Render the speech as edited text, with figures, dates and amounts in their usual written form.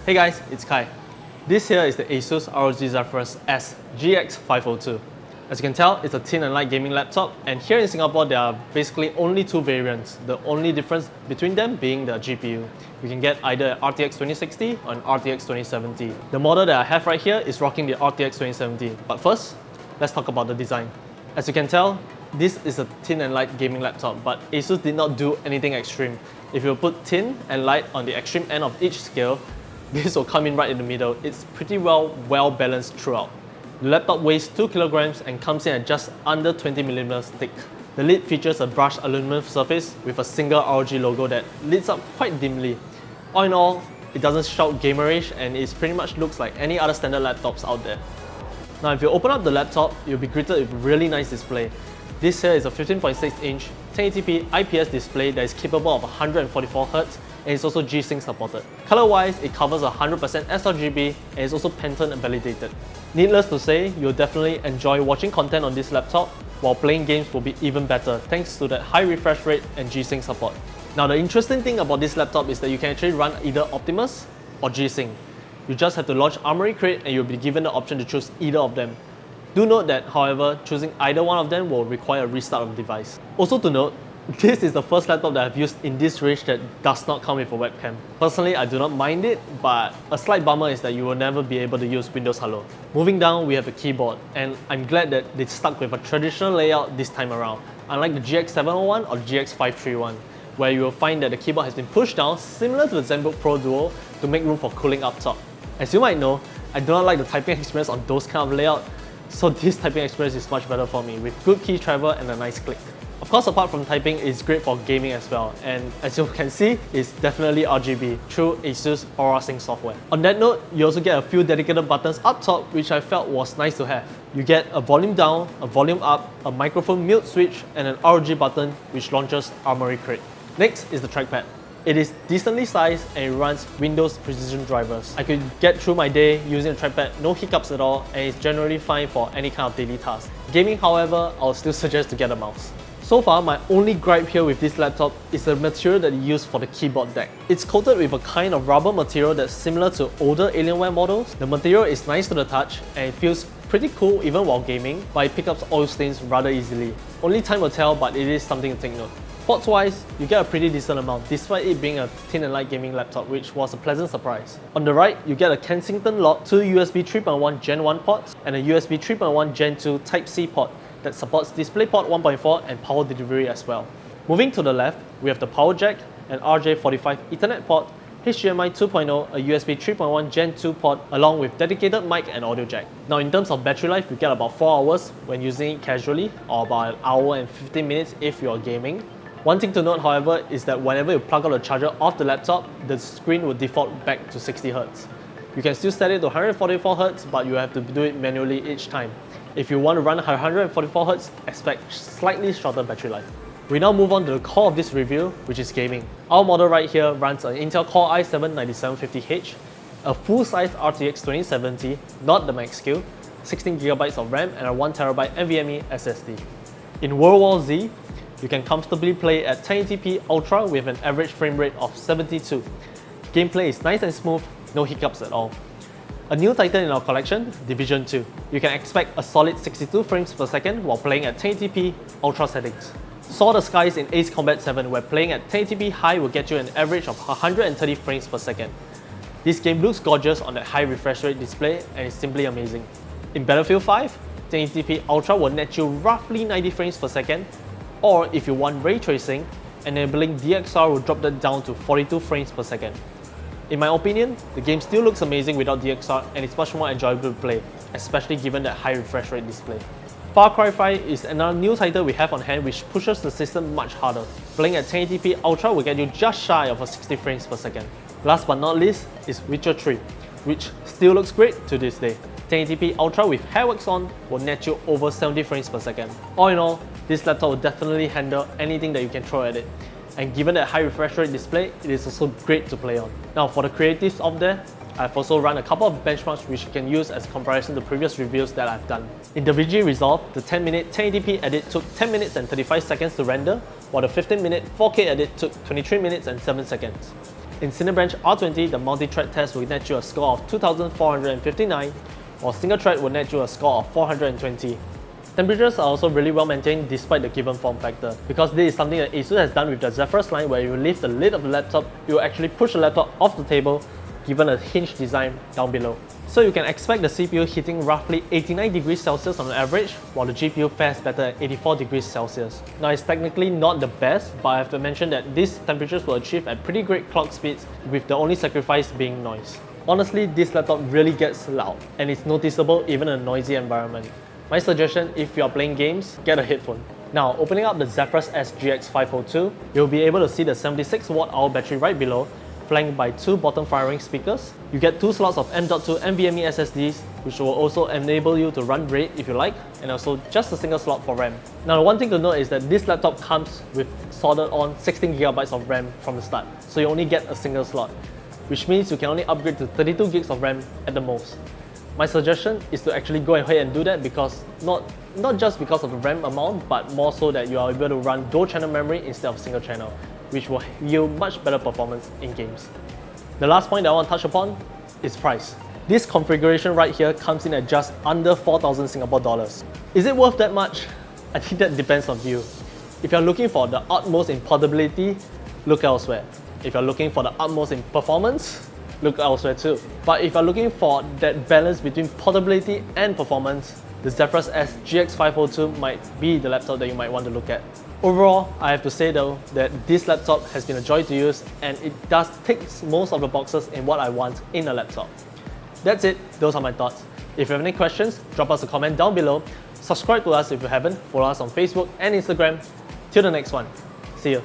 Hey guys, it's Kai. This here is the Asus ROG Zephyrus S GX502. As you can tell, it's a thin and light gaming laptop, and here in Singapore there are basically only two variants, the only difference between them being the GPU. You can get either an RTX 2060 or an RTX 2070. The model that I have right here is rocking the RTX 2070, but first, let's talk about the design. As you can tell, this is a thin and light gaming laptop, but Asus did not do anything extreme. If you put thin and light on the extreme end of each scale, this will come in right in the middle. It's pretty well balanced throughout. The laptop weighs 2 kilograms and comes in at just under 20 millimeters thick. The lid features a brushed aluminum surface with a single ROG logo that lights up quite dimly. All in all, it doesn't shout gamerish and it pretty much looks like any other standard laptops out there. Now if you open up the laptop, you'll be greeted with a really nice display. This here is a 15.6-inch 1080p IPS display that is capable of 144Hz and is also G-Sync supported. Color-wise, it covers 100% sRGB and is also Pantone validated. Needless to say, you'll definitely enjoy watching content on this laptop, while playing games will be even better thanks to that high refresh rate and G-Sync support. Now the interesting thing about this laptop is that you can actually run either Optimus or G-Sync. You just have to launch Armoury Crate and you'll be given the option to choose either of them. Do note that, however, choosing either one of them will require a restart of the device. Also to note, this is the first laptop that I've used in this range that does not come with a webcam. Personally, I do not mind it, but a slight bummer is that you will never be able to use Windows Hello. Moving down, we have a keyboard, and I'm glad that they stuck with a traditional layout this time around, unlike the GX701 or GX531, where you will find that the keyboard has been pushed down similar to the ZenBook Pro Duo to make room for cooling up top. As you might know, I do not like the typing experience on those kind of layout, so this typing experience is much better for me, with good key travel and a nice click. Of course, apart from typing, it's great for gaming as well, and as you can see, it's definitely RGB through Asus Aura Sync software. On that note, you also get a few dedicated buttons up top, which I felt was nice to have. You get a volume down, a volume up, a microphone mute switch, and an ROG button which launches Armoury Crate. Next is the trackpad. It is decently sized and it runs Windows Precision drivers. I could get through my day using the trackpad, no hiccups at all, and it's generally fine for any kind of daily task. Gaming, however, I'll still suggest to get a mouse. So far, my only gripe here with this laptop is the material that it used for the keyboard deck. It's coated with a kind of rubber material that's similar to older Alienware models. The material is nice to the touch and it feels pretty cool even while gaming, but it picks up oil stains rather easily. Only time will tell, but it is something to take note. Ports wise, you get a pretty decent amount despite it being a thin and light gaming laptop, which was a pleasant surprise. On the right, you get a Kensington lock, 2 USB 3.1 Gen 1 ports and a USB 3.1 Gen 2 Type-C port that supports DisplayPort 1.4 and power delivery as well. Moving to the left, we have the power jack, an RJ45 Ethernet port, HDMI 2.0, a USB 3.1 Gen 2 port, along with dedicated mic and audio jack. Now in terms of battery life, you get about 4 hours when using it casually, or about 1 hour and 15 minutes if you're gaming. One thing to note, however, is that whenever you plug out the charger off the laptop, the screen will default back to 60Hz. You can still set it to 144Hz, but you have to do it manually each time. If you want to run 144Hz, expect slightly shorter battery life. We now move on to the core of this review, which is gaming. Our model right here runs an Intel Core i7-9750H, a full-size RTX 2070, not the max SKU, 16GB of RAM and a 1TB NVMe SSD. In World War Z, you can comfortably play at 1080p Ultra with an average frame rate of 72. Gameplay is nice and smooth, no hiccups at all. A new title in our collection, Division 2. You can expect a solid 62 frames per second while playing at 1080p Ultra settings. Soar the skies in Ace Combat 7, where playing at 1080p high will get you an average of 130 frames per second. This game looks gorgeous on that high refresh rate display and is simply amazing. In Battlefield 5, 1080p Ultra will net you roughly 90 frames per second, or if you want ray tracing, enabling DXR will drop that down to 42 frames per second. In my opinion, the game still looks amazing without DXR and it's much more enjoyable to play, especially given that high refresh rate display. Far Cry 5 is another new title we have on hand which pushes the system much harder. Playing at 1080p Ultra will get you just shy of 60 frames per second. Last but not least is Witcher 3, which still looks great to this day. 1080p Ultra with Hairworks on will net you over 70 frames per second. All in all, this laptop will definitely handle anything that you can throw at it. And given that high refresh rate display, it is also great to play on. Now for the creatives out there, I've also run a couple of benchmarks which you can use as comparison to previous reviews that I've done. In DaVinci Resolve, the 10-minute 1080p edit took 10 minutes and 35 seconds to render, while the 15-minute 4K edit took 23 minutes and 7 seconds. In Cinebench R20, the multi-thread test will net you a score of 2,459, while single thread will net you a score of 420. Temperatures are also really well maintained despite the given form factor, because this is something that Asus has done with the Zephyrus line, where you lift the lid of the laptop, you will actually push the laptop off the table, given a hinged design down below. So you can expect the CPU hitting roughly 89 degrees Celsius on average, while the GPU fares better at 84 degrees Celsius. Now it's technically not the best, but I have to mention that these temperatures were achieved at pretty great clock speeds, with the only sacrifice being noise. Honestly, this laptop really gets loud, and it's noticeable even in a noisy environment. My suggestion, if you are playing games, get a headphone. Now, opening up the Zephyrus S GX502, you'll be able to see the 76 Wh battery right below, flanked by two bottom firing speakers. You get two slots of M.2 NVMe SSDs, which will also enable you to run RAID if you like, and also just a single slot for RAM. Now, the one thing to note is that this laptop comes with soldered on 16GB of RAM from the start, so you only get a single slot, which means you can only upgrade to 32 gigs of RAM at the most. My suggestion is to actually go ahead and do that, because not just because of the RAM amount, but more so that you are able to run dual channel memory instead of single channel, which will yield much better performance in games. The last point that I want to touch upon is price. This configuration right here comes in at just under 4,000 Singapore dollars. Is it worth that much? I think that depends on you. If you're looking for the utmost in portability, look elsewhere. If you're looking for the utmost in performance, look elsewhere too. But if you're looking for that balance between portability and performance, the Zephyrus S GX502 might be the laptop that you might want to look at. Overall, I have to say though that this laptop has been a joy to use, and it does tick most of the boxes in what I want in a laptop. That's it, those are my thoughts. If you have any questions, drop us a comment down below. Subscribe to us if you haven't, follow us on Facebook and Instagram. Till the next one, see you.